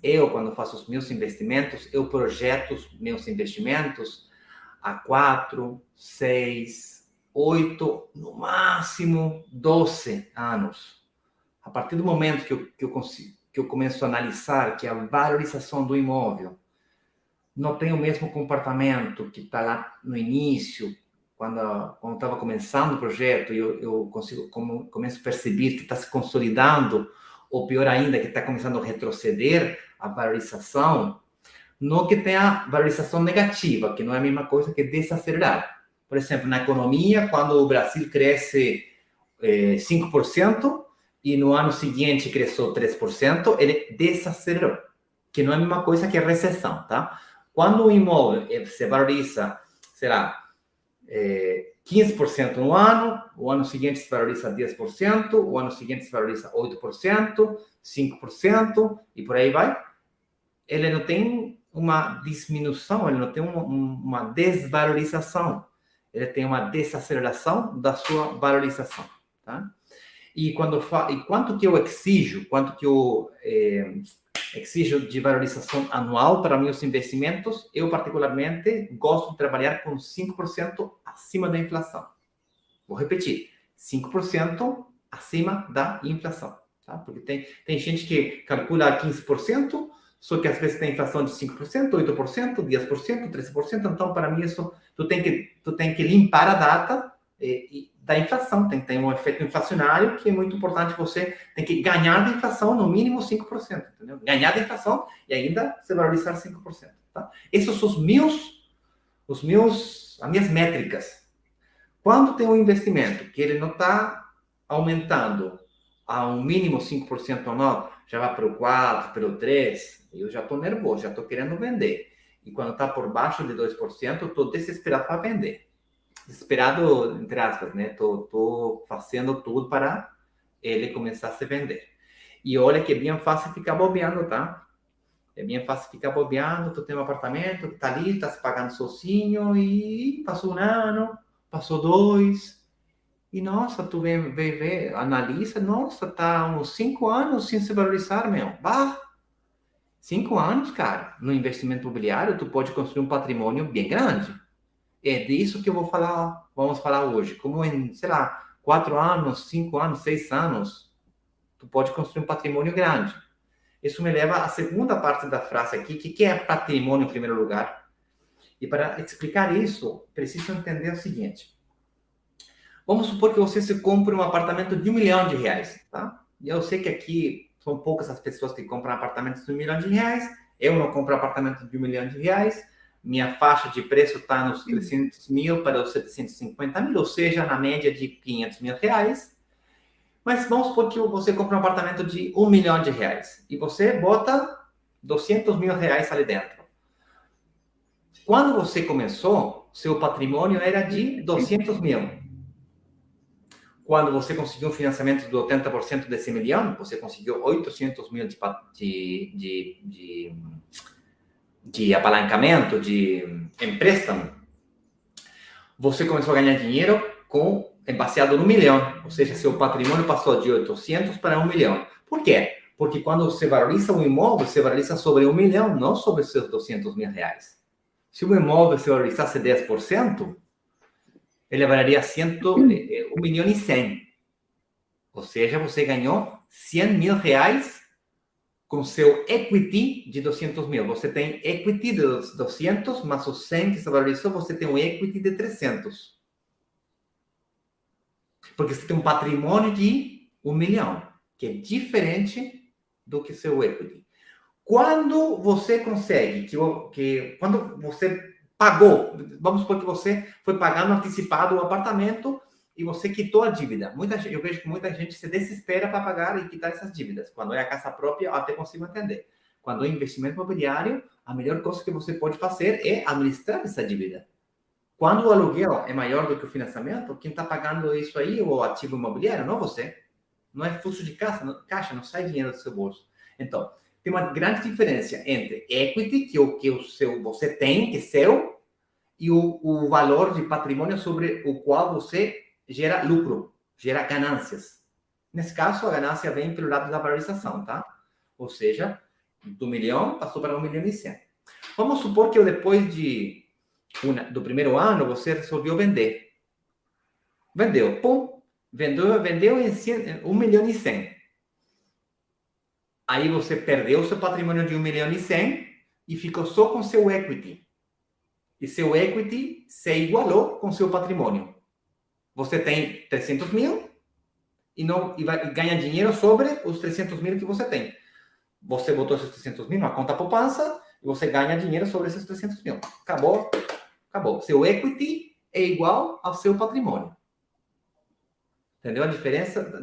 eu, quando faço os meus investimentos, eu projeto os meus investimentos a 4, 6, 8, no máximo 12 anos. A partir do momento que eu começo a analisar que a valorização do imóvel não tem o mesmo comportamento que está lá no início, quando estava começando o projeto, eu começo a perceber que está se consolidando, ou pior ainda, que está começando a retroceder a valorização, não que tenha valorização negativa, que não é a mesma coisa que desacelerar. Por exemplo, na economia, quando o Brasil cresce 5% e no ano seguinte cresceu 3%, ele desacelerou, que não é a mesma coisa que a recessão, tá? Quando o imóvel se valoriza, sei lá, 15% no ano, o ano seguinte se valoriza 10%, o ano seguinte se valoriza 8%, 5% e por aí vai, ele não tem uma diminuição, ele não tem uma desvalorização, ele tem uma desaceleração da sua valorização, tá? E quanto que eu exijo, exijo de valorização anual para meus investimentos, eu particularmente gosto de trabalhar com 5% acima da inflação. Vou repetir, 5% acima da inflação, tá? Porque tem gente que calcula 15%, só que às vezes tem inflação de 5%, 8%, 10%, 13%, então para mim isso, tu tem que limpar a data da inflação, tem que ter um efeito inflacionário que é muito importante, você tem que ganhar da inflação no mínimo 5%, entendeu? Ganhar da inflação e ainda se valorizar 5%, tá? Esses são as minhas métricas. Quando tem um investimento que ele não está aumentando a um mínimo 5% anual, já vai para o 4%, para o 3%, eu já estou nervoso, já estou querendo vender. E quando está por baixo de 2%, eu estou desesperado para vender. Desesperado, entre aspas, né? Estou fazendo tudo para ele começar a se vender. E olha que é bem fácil ficar bobeando, tá? É bem fácil ficar bobeando, tu tem um apartamento que está ali, está se pagando sozinho, e passou um ano, passou 2, e nossa, tu vê, analisa, nossa, tá uns 5 anos sem se valorizar, meu. Bah! 5 anos, cara, no investimento imobiliário, tu pode construir um patrimônio bem grande. É disso que vamos falar hoje. Como em, sei lá, 4 anos, 5 anos, 6 anos, tu pode construir um patrimônio grande. Isso me leva à segunda parte da frase aqui, que é patrimônio em primeiro lugar. E para explicar isso, preciso entender o seguinte. Vamos supor que você se compre um apartamento de R$1 milhão, tá? E eu sei que aqui são poucas as pessoas que compram apartamentos de R$1 milhão. Eu não compro apartamento de R$1 milhão. Minha faixa de preço está nos 300 mil para os 750 mil, ou seja, na média de R$500 mil. Mas vamos supor que você compra um apartamento de R$1 milhão e você bota R$200 mil ali dentro. Quando você começou, seu patrimônio era de 200 mil. Quando você conseguiu um financiamento de 80% desse milhão, você conseguiu 800 mil de apalancamento, de empréstimo, você começou a ganhar dinheiro baseado no milhão. Ou seja, seu patrimônio passou de 800 para 1 milhão. Por quê? Porque quando você valoriza um imóvel, você valoriza sobre 1 milhão, não sobre seus 200 mil reais. Se o imóvel se valorizasse 10%, ele valeria 1 milhão e 100. Ou seja, você ganhou 100 mil reais com seu equity de 200 mil. Você tem equity de 200, mas o 100 que se valorizou, você tem um equity de 300. Porque você tem um patrimônio de 1 milhão, que é diferente do que seu equity. Quando você consegue, quando você pagou, vamos supor que você foi pagando antecipado o apartamento e você quitou a dívida. Eu vejo que muita gente se desespera para pagar e quitar essas dívidas. Quando é a casa própria, eu até consigo entender. Quando é investimento imobiliário, a melhor coisa que você pode fazer é administrar essa dívida. Quando o aluguel é maior do que o financiamento, quem está pagando isso aí, o ativo imobiliário, não você. Não é fluxo de caixa, não sai dinheiro do seu bolso. Então, tem uma grande diferença entre equity, que você tem, que é seu, e o valor de patrimônio sobre o qual você gera lucro, gera ganâncias. Nesse caso, a ganância vem pelo lado da valorização, tá? Ou seja, do milhão passou para 1.100.000. Vamos supor que depois do primeiro ano, você resolveu vender. Vendeu, pum, vendeu em 1.100.000. Aí você perdeu seu patrimônio de 1.100.000 e ficou só com seu equity. E seu equity se igualou com seu patrimônio. Você tem 300.000 e ganha dinheiro sobre os 300.000 que você tem. Você botou esses 300.000 na conta poupança e você ganha dinheiro sobre esses 300.000. Acabou. Seu equity é igual ao seu patrimônio. Entendeu a diferença